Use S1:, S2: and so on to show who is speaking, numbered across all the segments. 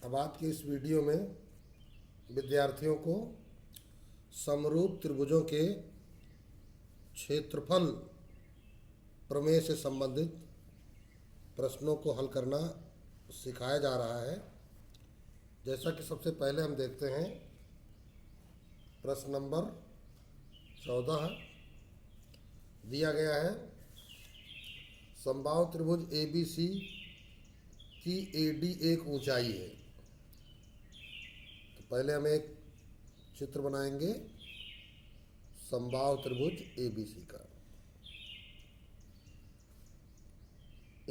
S1: अब आज के इस वीडियो में विद्यार्थियों को समरूप त्रिभुजों के क्षेत्रफल प्रमेय से संबंधित प्रश्नों को हल करना सिखाया जा रहा है। जैसा कि सबसे पहले हम देखते हैं प्रश्न नंबर 14 दिया गया है। समबाहु त्रिभुज ABC की AD एक ऊंचाई है। तो पहले हम एक चित्र बनाएंगे समबाहु त्रिभुज ABC का।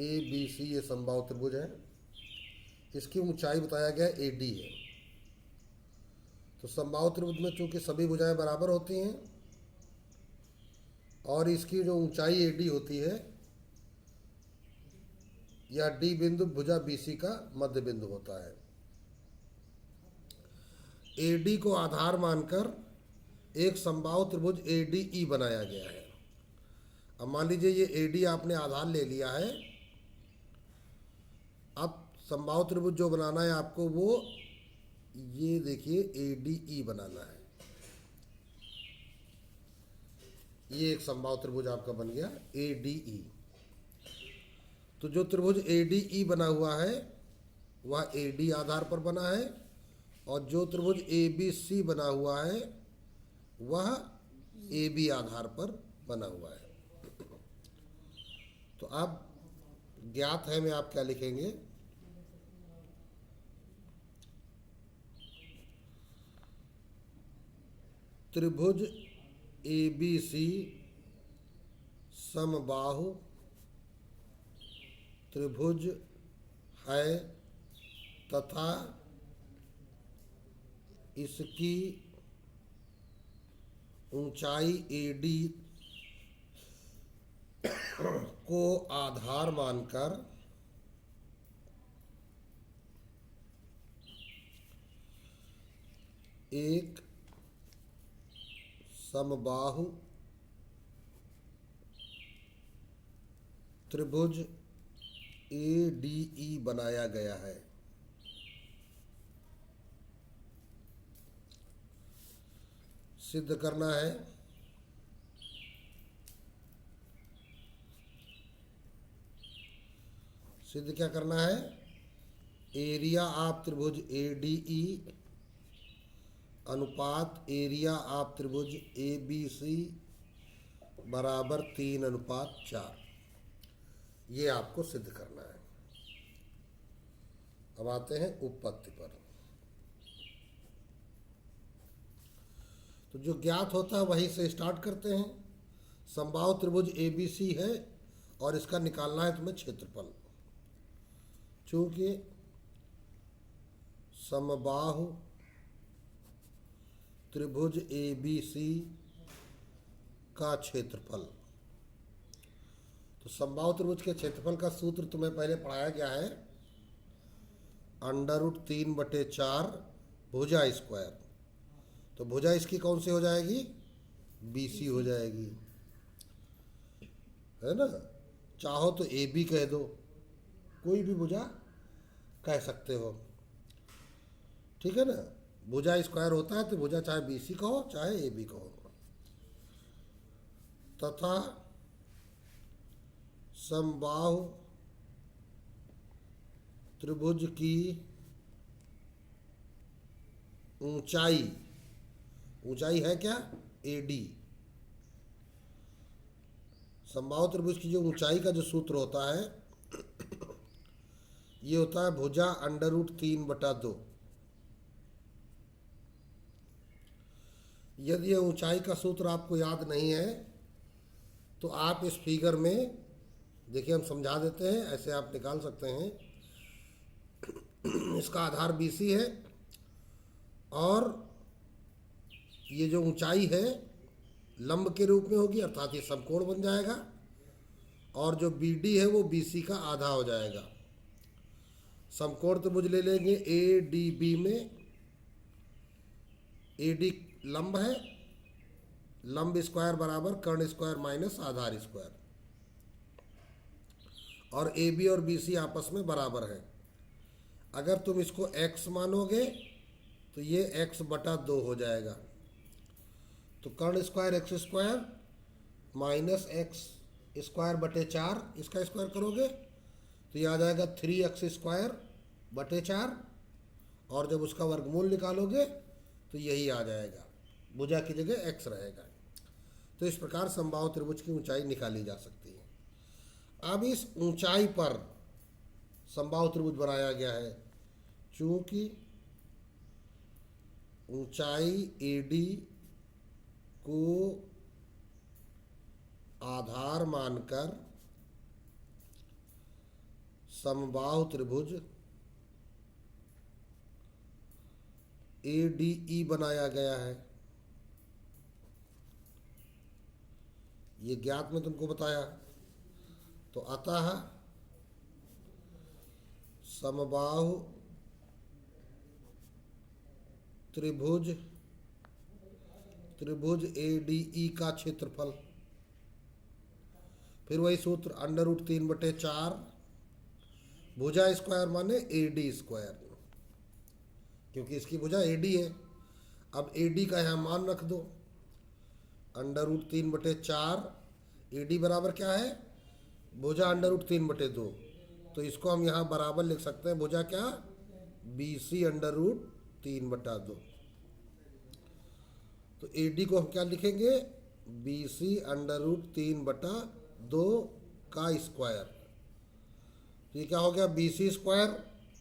S1: ABC ये समबाहु त्रिभुज है, इसकी ऊंचाई बताया गया AD है। तो समबाहु त्रिभुज में चूंकि सभी भुजाएं बराबर होती हैं और इसकी जो ऊंचाई AD होती है, यह D बिंदु भुजा BC का मध्य बिंदु होता है। AD को आधार मानकर एक समबाहु त्रिभुज ADE बनाया गया है। अब मान लीजिए ये AD आपने आधार ले लिया है। अब समबाहु त्रिभुज जो बनाना है आपको, वो ये देखिए ADE बनाना है। ये एक समबाहु त्रिभुज आपका बन गया ADE। तो जो त्रिभुज ADE बना हुआ है वह AD आधार पर बना है, और जो त्रिभुज ABC बना हुआ है वह AB आधार पर बना हुआ है। तो अब ज्ञात है में आप क्या लिखेंगे? त्रिभुज ABC समबाहु त्रिभुज है तथा इसकी ऊंचाई AD को आधार मानकर एक समबाहु त्रिभुज ADE बनाया गया है। सिद्ध करना है सिद्ध क्या करना है? एरिया ऑफ त्रिभुज ADE अनुपात एरिया ऑफ त्रिभुज ABC बराबर 3:4। ये आपको सिद्ध करना है। अब आते हैं उपपत्ति पर। तो जो ज्ञात होता है वहीं से स्टार्ट करते हैं। समबाहु त्रिभुज ABC है और इसका निकालना है तुम्हें क्षेत्रफल। चूंकि समबाहु त्रिभुज ABC का क्षेत्रफल, तो समबाहु त्रिभुज के क्षेत्रफल का सूत्र तुम्हें पहले पढ़ाया गया है, √3/4 भुजा स्क्वायर। तो भुजा इसकी कौन सी हो जाएगी? BC हो जाएगी, है ना। चाहो तो AB कह दो, कोई भी भुजा कह सकते हो, ठीक है ना। भुजा स्क्वायर होता है तो भुजा चाहे BC कहो चाहे AB कहो। तथा समबाहु त्रिभुज की ऊंचाई है क्या? AD। समबाहु त्रिभुज की जो ऊंचाई का जो सूत्र होता है ये होता है भुजा √3/2। यदि ये ऊंचाई का सूत्र आपको याद नहीं है तो आप इस फिगर में देखिए, हम समझा देते हैं, ऐसे आप निकाल सकते हैं। इसका आधार BC है और ये जो ऊंचाई है लंब के रूप में होगी, अर्थात ये समकोण बन जाएगा, और जो BD है वो BC का आधा हो जाएगा। समकोण त्रिभुज ले लेंगे ADB में। AD लंब है, लंब स्क्वायर बराबर कर्ण स्क्वायर माइनस आधार स्क्वायर, और AB और BC आपस में बराबर है। अगर तुम इसको x मानोगे तो ये x बटा 2 हो जाएगा। तो कर्ण square x square minus x square बटे 4, इसका स्क्वायर करोगे तो ये आ जाएगा 3x स्क्वायर बटे 4, और जब उसका वर्गमूल निकालोगे तो यही आ जाएगा, भुजा की जगह x रहेगा। तो इस प्रकार समबाहु त्रिभुज की ऊंचाई निकाली जा सकती है। अब इस ऊंचाई पर समबाहु त्रिभुज बनाया गया है, चूंकि ऊंचाई AD को आधार मानकर समबाहु त्रिभुज ADE बनाया गया है। ये ज्ञात में तुमको बताया। तो अतः समबाहु त्रिभुज ADE का क्षेत्रफल, फिर वही सूत्र √3/4 भुजा स्क्वायर माने AD स्क्वायर, क्योंकि इसकी भुजा AD है। अब AD का यहाँ मान रख दो, √3/4 AD बराबर क्या है, भुजा √3/2। तो इसको हम यहाँ बराबर लिख सकते हैं, भुजा क्या, BC √3/2। तो AD को हम क्या लिखेंगे, BC √3/2 का स्क्वायर। तो ये क्या हो गया, BC स्क्वायर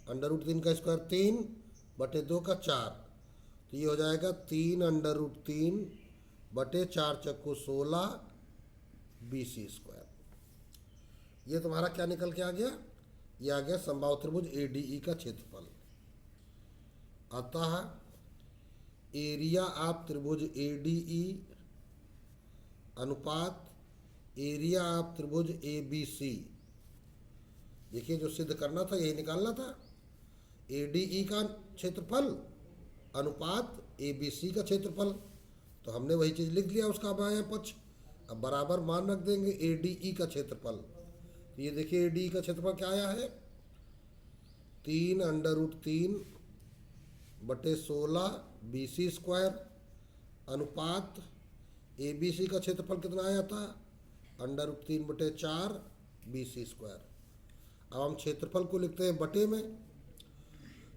S1: √3 का स्क्वायर 3/2 का 4। तो ये हो जाएगा 3√3/4 चक्कू 16 BC स्क्वायर। ये तुम्हारा क्या निकल के आ गया, ये आ गया समबाहु त्रिभुज ADE का क्षेत्रफल। अतः एरिया ऑफ त्रिभुज ADE अनुपात एरिया ऑफ त्रिभुज ABC, देखिए जो सिद्ध करना था यही निकालना था, ADE का क्षेत्रफल अनुपात ABC का क्षेत्रफल। तो हमने वही चीज़ लिख लिया उसका बायां पक्ष। अब बराबर मान रख देंगे ADE का क्षेत्रफल। तो ये देखिए ADE का क्षेत्रफल क्या आया है, 3√3/16 BC स्क्वायर अनुपात ABC का क्षेत्रफल कितना आया था, √3/4 BC स्क्वायर। अब हम क्षेत्रफल को लिखते हैं बटे में।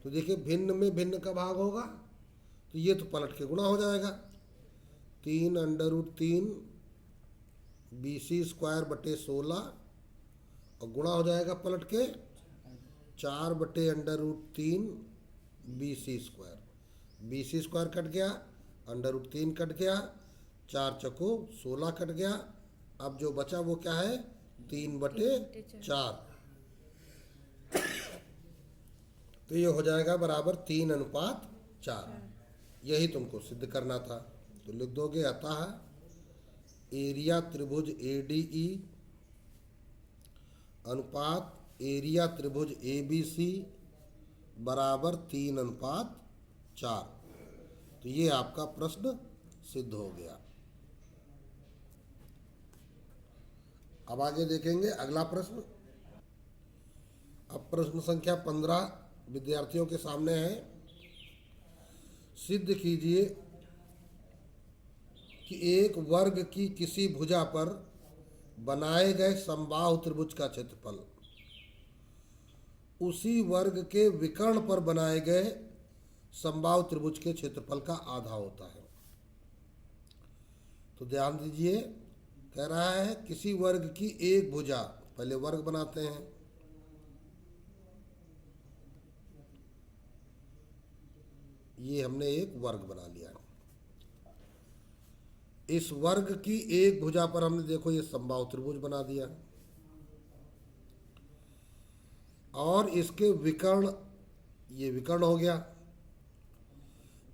S1: तो देखिए भिन्न में भिन्न का भाग होगा, तो ये तो पलट के गुणा हो जाएगा, 3√3 BC स्क्वायर बटे 16, और गुणा हो जाएगा पलट के 4/√3 BC square. BC square cut गया, √3 कट गया, 4 चको 16 कट गया। अब जो बचा वो क्या है, 3/4। तो ये हो जाएगा बराबर 3:4। यही तुमको सिद्ध करना था। तो लिख दोगे, अतः एरिया त्रिभुज ADE अनुपात एरिया त्रिभुज ABC बराबर 3:4। तो ये आपका प्रश्न सिद्ध हो गया। अब आगे देखेंगे अगला प्रश्न। अब प्रश्न संख्या 15 विद्यार्थियों के सामने है। सिद्ध कीजिए कि एक वर्ग की किसी भुजा पर बनाए गए समबाहु त्रिभुज का क्षेत्रफल उसी वर्ग के विकर्ण पर बनाए गए समबाहु त्रिभुज के क्षेत्रफल का आधा होता है। तो ध्यान दीजिए, कह रहा है किसी वर्ग की एक भुजा, पहले वर्ग बनाते हैं, ये हमने एक वर्ग बना लिया। इस वर्ग की एक भुजा पर हमने देखो ये समबाहु त्रिभुज बना दिया, और इसके विकर्ण, ये विकर्ण हो गया,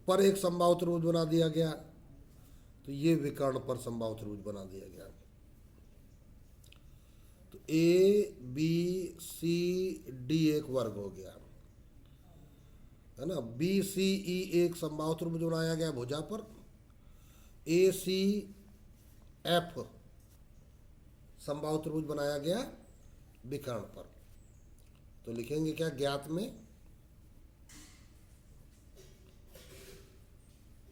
S1: पर एक समबाहु त्रिभुज बना दिया गया। तो ये विकर्ण पर समबाहु त्रिभुज बना दिया गया। तो ABCD एक वर्ग हो गया, है ना। BCE एक समबाहु त्रिभुज बनाया गया भुजा पर। ACF समबाहु त्रिभुज बनाया गया विकर्ण पर। तो लिखेंगे क्या, ज्ञात में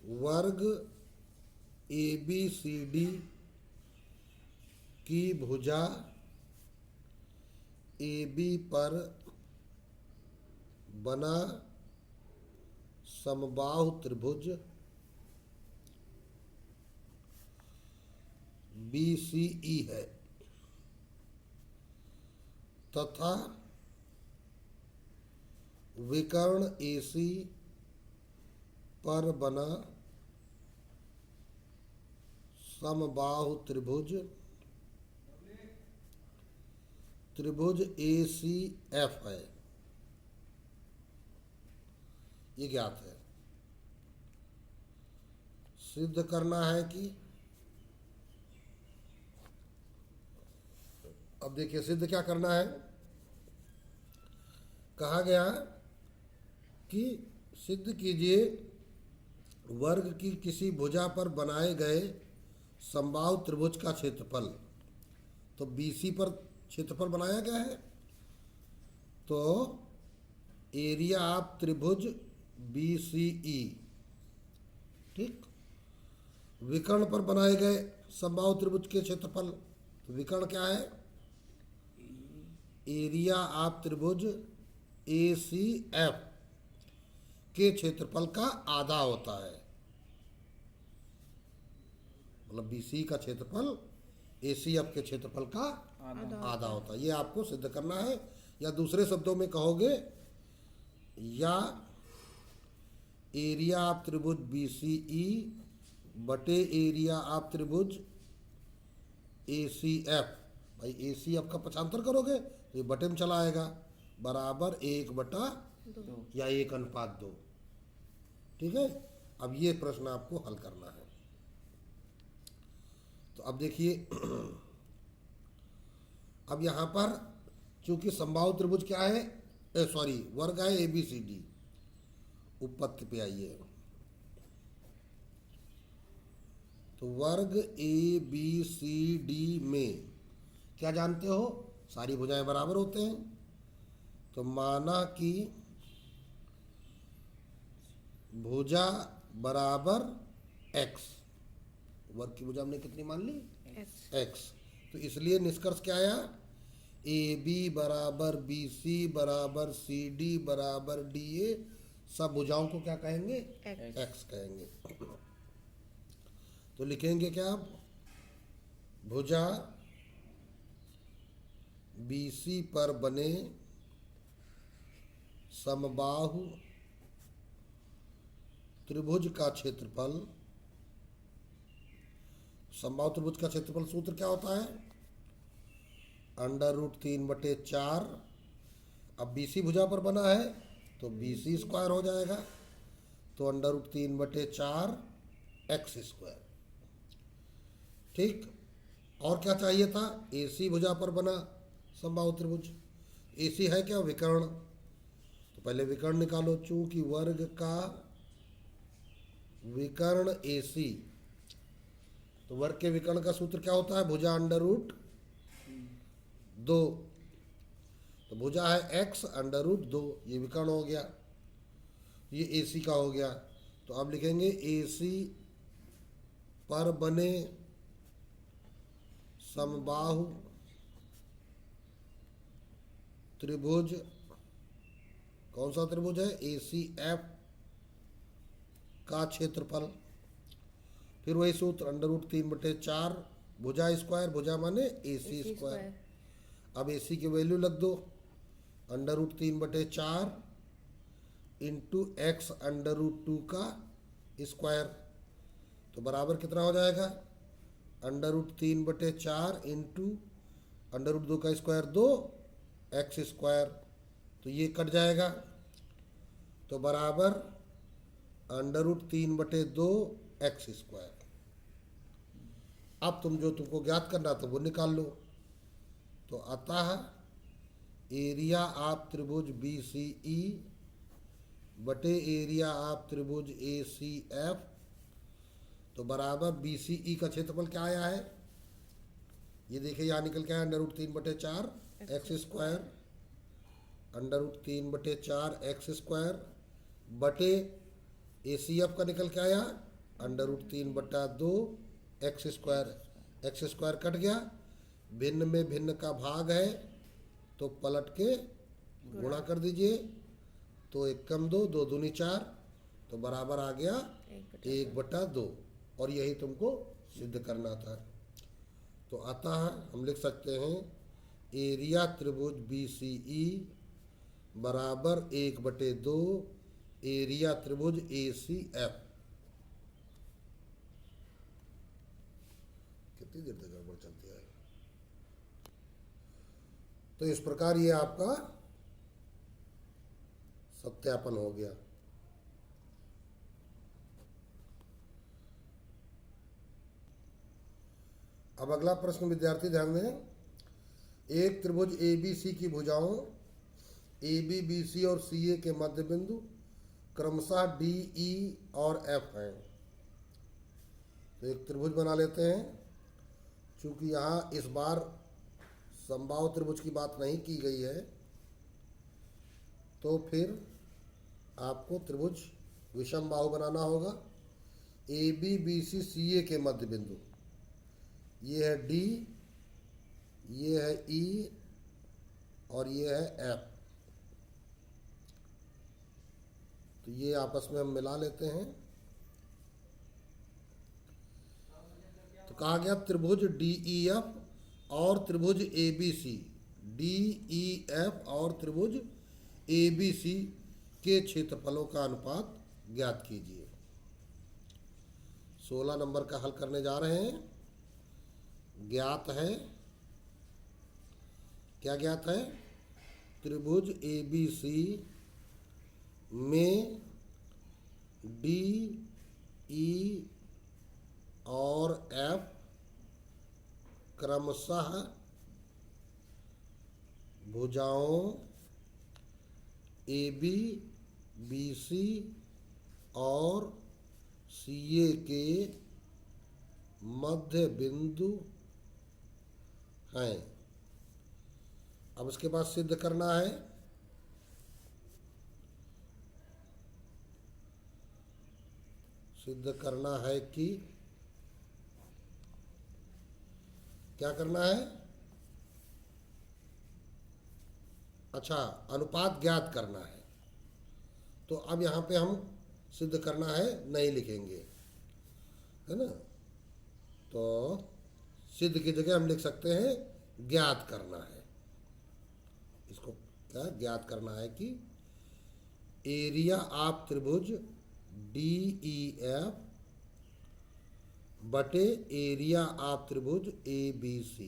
S1: वर्ग ए बी सी डी की भुजा ए बी पर बना समबाहु त्रिभुज BCE है तथा विकर्ण AC पर बना समबाहु त्रिभुज ACF है, ये ज्ञात है। सिद्ध करना है कि, अब देखिए सिद्ध क्या करना है। कहा गया कि सिद्ध कीजिए वर्ग की किसी भुजा पर बनाए गए समबाहु त्रिभुज का क्षेत्रफल। तो BC पर क्षेत्रफल बनाया गया है, तो एरिया ऑफ त्रिभुज BCE, ठीक। विकर्ण पर बनाए गए समबाहु त्रिभुज के क्षेत्रफल, तो विकर्ण क्या है, एरिया ऑफ त्रिभुज ACF के क्षेत्रफल का आधा होता है। मतलब BC का क्षेत्रफल ACF के क्षेत्रफल का आधा होता है। ये आपको सिद्ध करना है, या दूसरे शब्दों में कहोगे, या एरिया ऑफ त्रिभुज BCE बटे एरिया ऑफ त्रिभुज ACF। भाई ACF का पक्षांतर करोगे तो ये बटे में चला आएगा, बराबर 1/2 या 1:2। ठीक है। अब ये प्रश्न आपको हल करना है। तो अब देखिए अब यहाँ पर चूंकि समबाहु त्रिभुज क्या है, वर्ग है ABCD, उपपत्ति पे आइए। तो वर्ग ABCD में क्या जानते हो, सारी भुजाएं बराबर होते हैं। तो माना कि भुजा बराबर x, वर्ग की भुजा हमने कितनी मान ली, x। तो इसलिए निष्कर्ष क्या आया, AB बराबर BC बराबर CD बराबर DA, सब भुजाओं को क्या कहेंगे, x कहेंगे। तो लिखेंगे क्या आप, भुजा BC पर बने समबाहु त्रिभुज का क्षेत्रफल, समबाहु त्रिभुज का क्षेत्रफल सूत्र क्या होता है, √3/4। अब BC भुजा पर बना है तो BC² हो जाएगा, तो √3/4 x²। ठीक। और क्या चाहिए था, AC भुजा पर बना समबाहु त्रिभुज। AC है क्या, विकर्ण। तो पहले विकर्ण निकालो, चूंकि वर्ग का विकर्ण AC, तो वर्ग के विकर्ण का सूत्र क्या होता है, भुजा √2। तो भुजा है x √2, ये विकर्ण हो गया, ये AC का हो गया। तो अब लिखेंगे AC पर बने समबाहु त्रिभुज, कौन सा त्रिभुज है, ACF का क्षेत्रफल। फिर वही सूत्र √3/4, भुजा स्क्वायर, भुजा माने AC²। अब AC की वैल्यू लग दो, √3/4 इंटू x √2 का स्क्वायर, तो बराबर कितना हो जाएगा, √3/4 इंटू √2 का स्क्वायर 2 x²। तो ये कट जाएगा, तो बराबर √3/2 x²। अब तुमको ज्ञात करना तो वो निकाल लो। तो अतः एरिया ऑफ त्रिभुज BCE बटे एरिया ऑफ त्रिभुज ACF, तो बराबर BCE का क्षेत्रफल क्या आया है, ये देखिए यहाँ निकल के आया √3/4 x², √3/4 x² बटे ACF का निकल के आया √3/2 एक्स स्क्वायर कट गया, भिन्न में भिन्न का भाग है तो पलट के गुणा कर दीजिए, तो 1 कम 2, 2 दूनी 4, तो बराबर आ गया 1/2, और यही तुमको सिद्ध करना था। तो अतः हम लिख सकते हैं एरिया त्रिभुज BCE बराबर 1/2 एरिया त्रिभुज ACF। कितनी देर तक गड़बड़ चलती है। तो इस प्रकार ये आपका सत्यापन हो गया। अब अगला प्रश्न विद्यार्थी ध्यान दें। एक त्रिभुज ABC की भुजाओं AB, BC और CA के मध्य बिंदु क्रमशः DE और F हैं। तो एक त्रिभुज बना लेते हैं। चूंकि यहाँ इस बार समबाहु त्रिभुज की बात नहीं की गई है, तो फिर आपको त्रिभुज विषम बाहु बनाना होगा। AB, BC, CA के मध्य बिंदु, ये है D, ये है E और ये है F। तो ये आपस में हम मिला लेते हैं। तो कहा गया त्रिभुज DEF और त्रिभुज ABC, DEF और त्रिभुज ABC के क्षेत्रफलों का अनुपात ज्ञात कीजिए। 16 नंबर का हल करने जा रहे हैं। ज्ञात है, क्या ज्ञात है? त्रिभुज ABC में DE और F क्रमशः भुजाओं AB, BC और CA के मध्य बिंदु हैं। अब इसके बाद सिद्ध करना है। सिद्ध करना है कि क्या करना है? अच्छा, अनुपात ज्ञात करना है। तो अब यहाँ पे हम सिद्ध करना है नहीं लिखेंगे, है ना। तो सिद्ध की जगह हम लिख सकते हैं ज्ञात करना है। इसको क्या ज्ञात करना है कि एरिया ऑफ त्रिभुज DEF बटे एरिया ऑफ त्रिभुज ABC।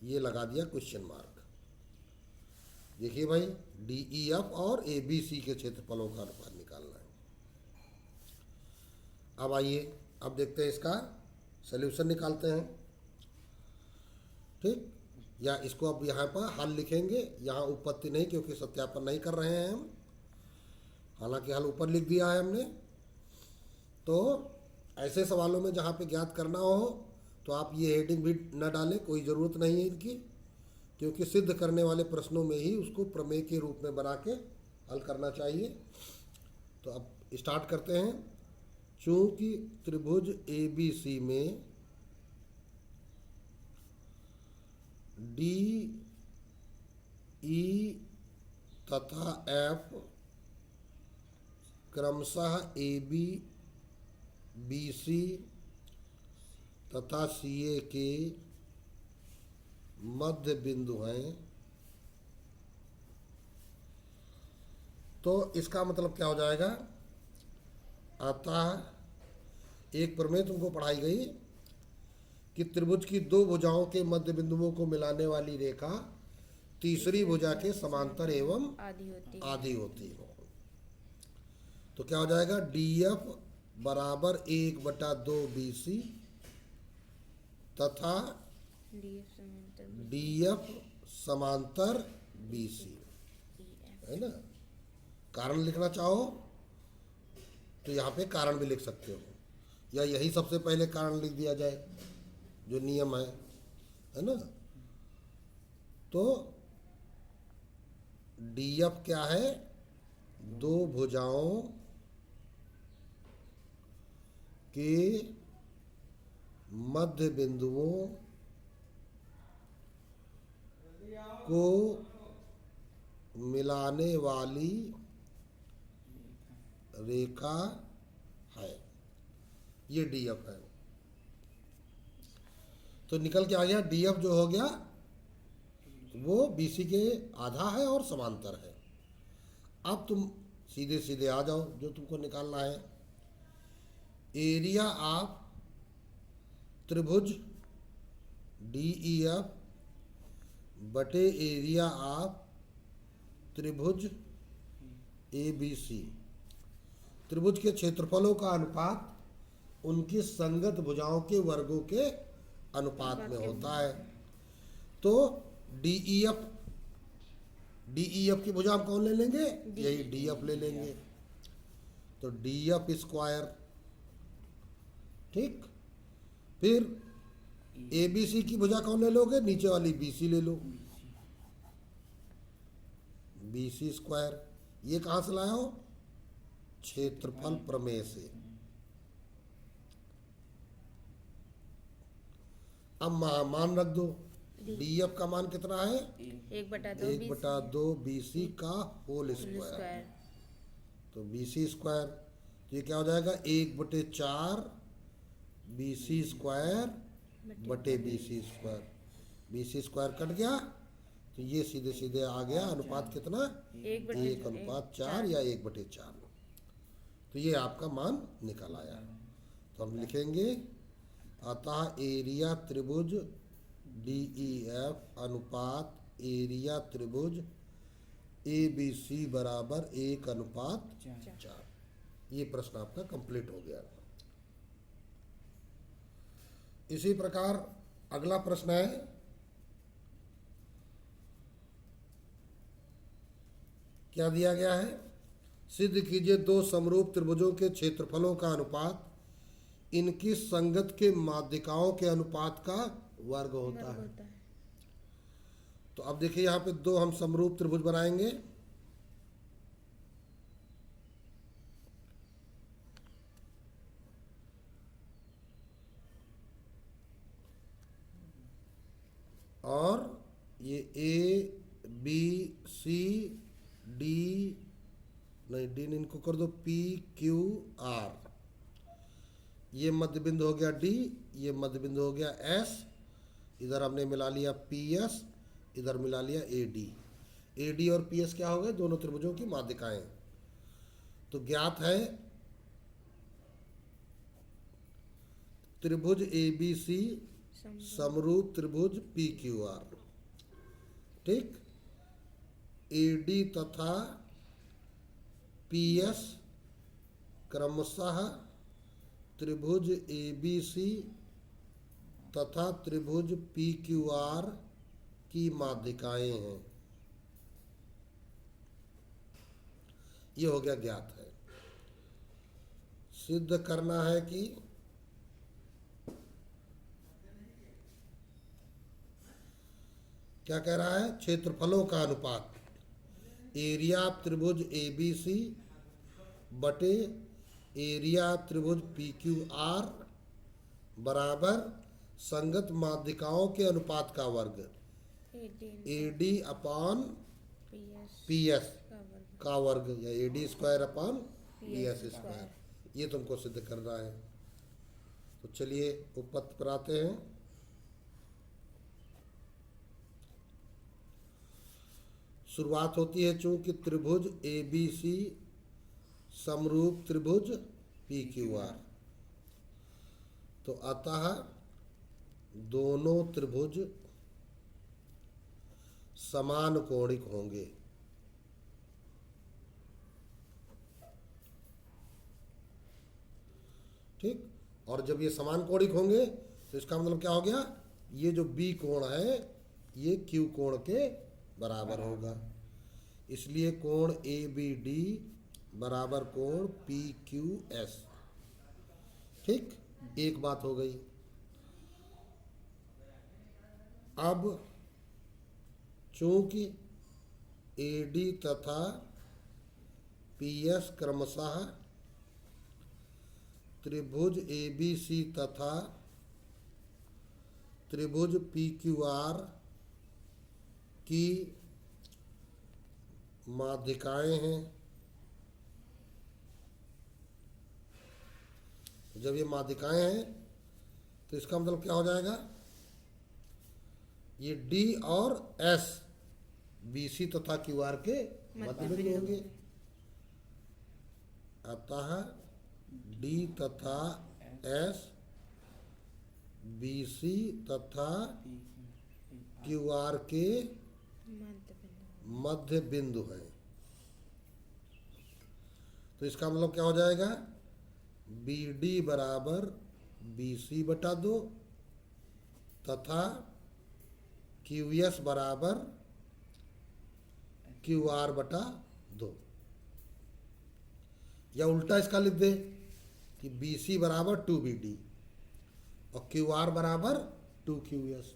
S1: ये लगा दिया क्वेश्चन मार्क। देखिए भाई, DEF और ABC के क्षेत्रफलों का अनुपात निकालना है। अब आइए, अब देखते हैं इसका सॉल्यूशन निकालते हैं। ठीक, या इसको अब यहाँ पर हल लिखेंगे, यहाँ उत्पत्ति नहीं, क्योंकि सत्यापन नहीं कर रहे हैं हम। हालांकि हल ऊपर लिख दिया है हमने। तो ऐसे सवालों में जहाँ पे ज्ञात करना हो तो आप ये हेडिंग भी न डालें, कोई ज़रूरत नहीं है इनकी, क्योंकि सिद्ध करने वाले प्रश्नों में ही उसको प्रमेय के रूप में बना के हल करना चाहिए। तो अब स्टार्ट करते हैं। चूँकि त्रिभुज ABC में DE तथा F क्रमशः AB, BC तथा CA के मध्य बिंदु हैं, तो इसका मतलब क्या हो जाएगा? अतः एक प्रमेय तुमको पढ़ाई गई कि त्रिभुज की दो भुजाओं के मध्य बिंदुओं को मिलाने वाली रेखा तीसरी भुजा के समांतर एवं आधी होती है। तो क्या हो जाएगा? DF बराबर 1/2 BC तथा DF समांतर BC, है ना। कारण लिखना चाहो तो यहाँ पे कारण भी लिख सकते हो, या यही सबसे पहले कारण लिख दिया जाए जो नियम है ना। तो DF क्या है? दो भुजाओं के मध्य बिंदुओं को मिलाने वाली रेखा है। ये डीएफ है। तो निकल के आ गया डीएफ जो हो गया वो बीसी के आधा है और समांतर है। अब तुम सीधे सीधे आ जाओ, जो तुमको निकालना है एरिया ऑफ त्रिभुज डीईएफ बटे एरिया ऑफ त्रिभुज एबीसी। त्रिभुज के क्षेत्रफलों का अनुपात उनकी संगत भुजाओं के वर्गों के अनुपात में होता है। तो डीईएफ की भुजा हम कौन ले लेंगे? यही डीएफ ले लेंगे। तो डीएफ स्क्वायर, ठीक। फिर एबीसी की भुजा कौन ले लोगे? नीचे वाली बीसी ले लो, बीसी स्क्वायर। ये कहां से लाया हो? क्षेत्रफल प्रमेय से। अब मान रख दो, डीएफ का मान कितना है? 1/2 बीसी का होल स्क्वायर। तो बीसी स्क्वायर, तो ये क्या हो जाएगा? 1/4 बीसी स्क्वायर बटे BC square. BC square cut गया तो ये सीधे सीधे आ गया अनुपात कितना? 1/4 या 1/4। तो ये आपका मान निकल आया। तो हम लिखेंगे अतः एरिया त्रिभुज डीईएफ अनुपात एरिया त्रिभुज एबीसी बराबर 1/4। ये प्रश्न आपका कंप्लीट हो गया। इसी प्रकार अगला प्रश्न है, क्या दिया गया है? सिद्ध कीजिए दो समरूप त्रिभुजों के क्षेत्रफलों का अनुपात इनकी संगत के माध्यिकाओं के अनुपात का वर्ग होता है। तो अब देखिए यहाँ पे दो हम समरूप त्रिभुज बनाएंगे। और ये ए बी सी डी, नहीं डी नहीं, इनको कर दो पी क्यू आर। ये मध्य बिंदु हो गया डी, ये मध्य बिंदु हो गया एस। इधर हमने मिला लिया पी एस, इधर मिला लिया ए डी। ए डी और पी एस क्या हो गए? दोनों त्रिभुजों की माध्यिकाएं। तो ज्ञात है त्रिभुज ए बी सी समरूप त्रिभुज पी क्यू आर, ठीक। ए डी तथा पी एस क्रमशः त्रिभुज ए बी सी तथा त्रिभुज पी क्यू आर की माध्यिकाएं हैं। ये हो गया ज्ञात है। सिद्ध करना है कि क्या कह रहा है? क्षेत्रफलों का अनुपात एरिया त्रिभुज ए बी सी बटे एरिया त्रिभुज पी क्यू आर बराबर संगत माध्यिकाओं के अनुपात का वर्ग A D upon P S का वर्ग, या A D square upon P S square. ये तुमको सिद्ध करना है। तो चलिए उपपत्ति पर आते हैं। शुरुआत होती है चूंकि त्रिभुज ए बी सी समरूप त्रिभुज पी क्यू आर, तो अतः दोनों त्रिभुज समान कोणिक होंगे। ठीक। और जब ये समान कोणिक होंगे तो इसका मतलब क्या हो गया? ये जो बी कोण है ये क्यू कोण के बराबर होगा। इसलिए कोण ए बी डी बराबर कोण पी क्यू एस। ठीक, एक बात हो गई। अब चूंकि ए डी तथा पी एस क्रमशः त्रिभुज ABC तथा त्रिभुज PQR की माध्यिकाएं हैं। जब ये माध्यिकाएं हैं तो इसका मतलब क्या हो जाएगा, ये D और S BC तथा QR के मध्य बिंदु होंगे। अतः D तथा S BC तथा QR के मध्य बिंदु है। तो इसका मतलब क्या हो जाएगा, BD बराबर BC बटा 2 तथा QS बराबर QR बटा 2, या उल्टा इसका लिख दे कि BC बराबर 2BD और QR बराबर 2QS।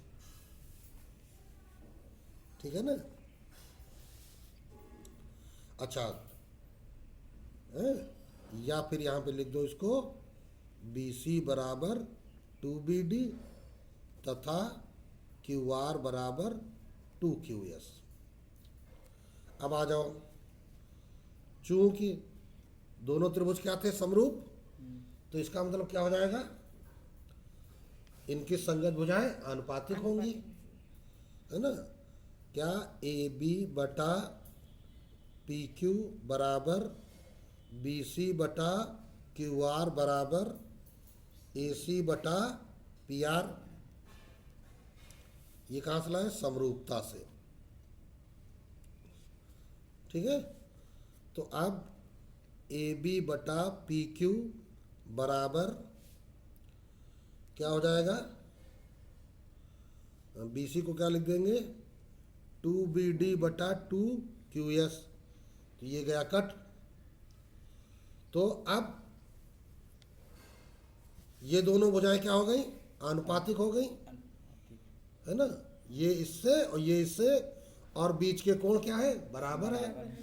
S1: ठीक है ना। अच्छा है? या फिर यहां पे लिख दो इसको BC बराबर 2BD तथा QR बराबर 2QS। अब आ जाओ, चूंकि दोनों त्रिभुज क्या थे, समरूप, तो इसका मतलब क्या हो जाएगा, इनकी संगत भुजाएं आनुपातिक होंगी, है ना। क्या AB बटा PQ बराबर BC बटा QR बराबर AC बटा PR। ये कहाँ से लाए, समरूपता से। ठीक है। तो अब AB बटा PQ बराबर क्या हो जाएगा, BC को क्या लिख देंगे, 2BD बटा 2QS। तो ये गया कट। तो अब ये दोनों भुजाएं क्या हो गई, आनुपातिक हो गई, है ना। ये इससे और ये इससे, और बीच के कोण क्या है, बराबर है।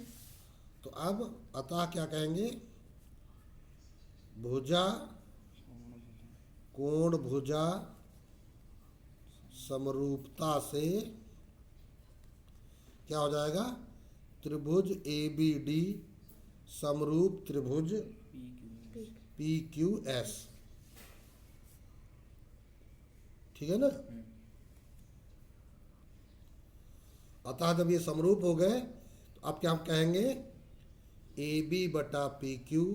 S1: तो अब अतः क्या कहेंगे, भुजा कोण भुजा समरूपता से क्या हो जाएगा, त्रिभुज ABD समरूप त्रिभुज PQS। ठीक है ना। अतः जब ये समरूप हो गए तो अब क्या हम कहेंगे, AB बटा PQ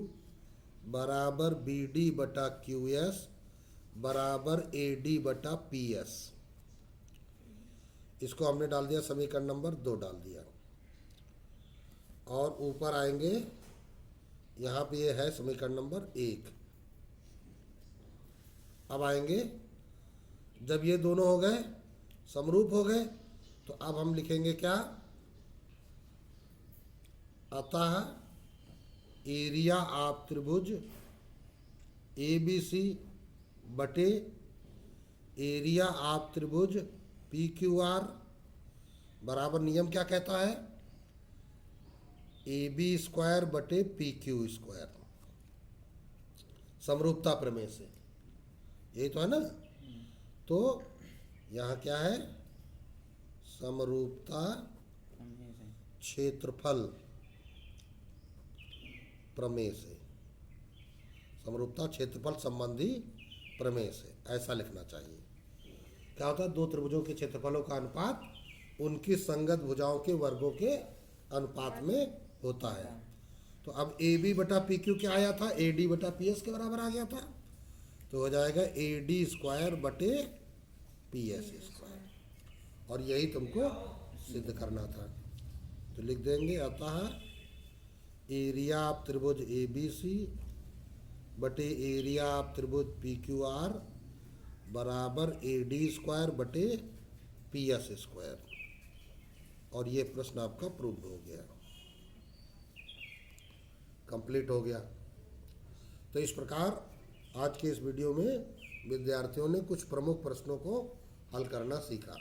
S1: बराबर BD बटा QS बराबर AD बटा PS। इसको हमने डाल दिया, समीकरण नंबर 2 डाल दिया। और ऊपर आएंगे, यहाँ पे ये है समीकरण नंबर 1। अब आएंगे, जब ये दोनों हो गए, समरूप हो गए, तो अब हम लिखेंगे क्या, अतः एरिया ऑफ त्रिभुज ABC बटे एरिया ऑफ त्रिभुज PQR बराबर, नियम क्या कहता है, AB स्क्वायर बटे PQ स्क्वायर, समरूपता प्रमेय से। यही तो है ना। तो यहाँ क्या है, समरूपता क्षेत्रफल प्रमेय से, समरूपता क्षेत्रफल संबंधी प्रमेय से, ऐसा लिखना चाहिए। क्या होता है, दो त्रिभुजों के क्षेत्रफलों का अनुपात उनकी संगत भुजाओं के वर्गों के अनुपात में होता है। तो अब AB बटा PQ क्या आया था, AD बटा PS के बराबर आ गया था। तो हो जाएगा AD स्क्वायर बटे PS स्क्वायर, और यही तुमको सिद्ध करना था। तो लिख देंगे, अतः एरिया ऑफ त्रिभुज ABC बटे एरिया ऑफ त्रिभुज PQR बराबर AD स्क्वायर बटे PS स्क्वायर। और ये प्रश्न आपका प्रूव्ड हो गया, कंप्लीट हो गया। तो इस प्रकार आज के इस वीडियो में विद्यार्थियों ने कुछ प्रमुख प्रश्नों को हल करना सीखा।